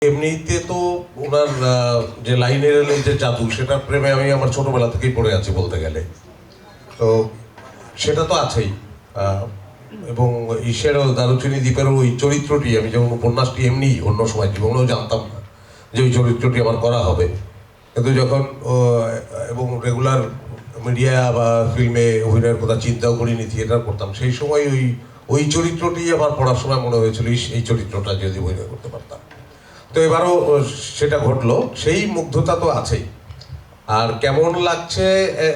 এমনিতে তো ওনার যে লাইনের যে জাদু, সেটার প্রেমে আমি আমার ছোটবেলা থেকেই পড়ে আছি বলতে গেলে। তো সেটা তো আছেই। এবং ঈশ্বরের দারুচিনি দ্বীপেরও ওই চরিত্রটি, আমি যেমন উপন্যাসটি এমনি অন্য সময় জীবনেও জানতাম না যে ওই চরিত্রটি আমার করা হবে, কিন্তু যখন এবং রেগুলার মিডিয়া বা ফিল্মে অভিনয়ের কথা চিন্তাও করিনি, থিয়েটার করতাম, সেই সময় ওই চরিত্রটি আমার পড়ার সময় মনে হয়েছিল এই চরিত্রটা যদি অভিনয় করতে পারতাম। তো এবারও সেটা ঘটলো। সেই মুগ্ধতা তো আছেই। আর কেমন লাগছে,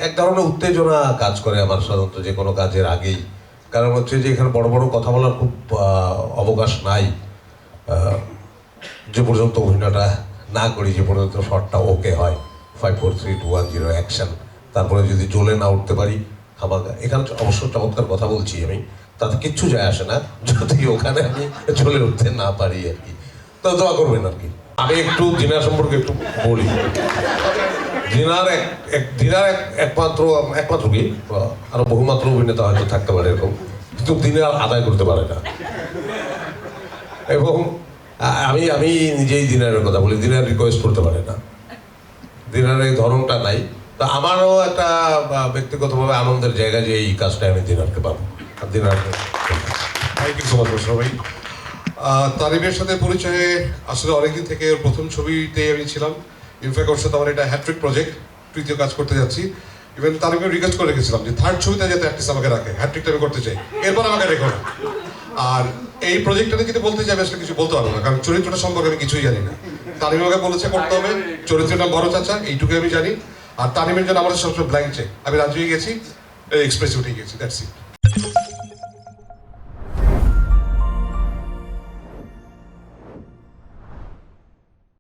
এক ধরনের উত্তেজনা কাজ করে আমার সাধারণত যে কোনো কাজের আগেই। কারণ হচ্ছে যে এখানে বড় বড় কথা বলার খুব অবকাশ নাই। যে পর্যন্ত অভিনয়টা না করি, যে পর্যন্ত শটটা ওকে হয়, 5 4 3 2 1 0 অ্যাকশন, তারপরে যদি জ্বলে না উঠতে পারি আমাকে, এখানে অবশ্য চমৎকার কথা বলছি আমি, তাতে কিচ্ছু যায় আসে না যদি ওখানে আমি জ্বলে উঠতে না পারি আর কি। তো দোয়া করবেন আর কি। আমি একটু দিনার সম্পর্কে একটু বলি। দিনার একমাত্র কি, আরো বহুমাত্র অভিনেতা হয়তো থাকতে পারে এরকম, কিন্তু দিনার আদায় করতে পারে না। এবং আমি নিজেই দিনারের কথা বলি, দিনার রিকোয়েস্ট করতে পারে না, দিনার এই ধরনটা নাই। তা আমারও একটা ব্যক্তিগতভাবে আনন্দের জায়গা যে এই কাজটা আমি দিনারকে পাবো। আর দিনার থ্যাংক ইউ সো মাচ সবাই। তারিমের সাথে পরিচয়ে আসলে অনেকদিন থেকে ওর প্রথম ছবিতে আমি ছিলাম। ইনফ্যাক্ট ওর সাথে আমার এটা হ্যাট্রিক প্রজেক্ট, তৃতীয় কাজ করতে যাচ্ছি। ইভেন তারিমকে রিকোয়েস্ট করে রেখেছিলাম যে থার্ড ছবিতে যাতে অ্যাটলিস্ট আমাকে রাখে, হ্যাট্রিকটা আমি করতে চাই, এরপর আমাকে রেখো না। আর এই প্রজেক্টটাতে যদি বলতে যাবে আসলে কিছু বলতে পারবো না, কারণ চরিত্রটা সম্পর্কে আমি কিছুই জানি না। তারিম আমাকে বলেছে করতে হবে, চরিত্রের নাম বড় চাচা, এইটুকু আমি জানি। আর তারিমের জন্য আমাদের সবসময় ব্ল্যাঙ্ক চেক, আমি রাজি হয়ে গেছি, এক্সপ্রেসে উঠে গেছি, দ্যাটস ইট।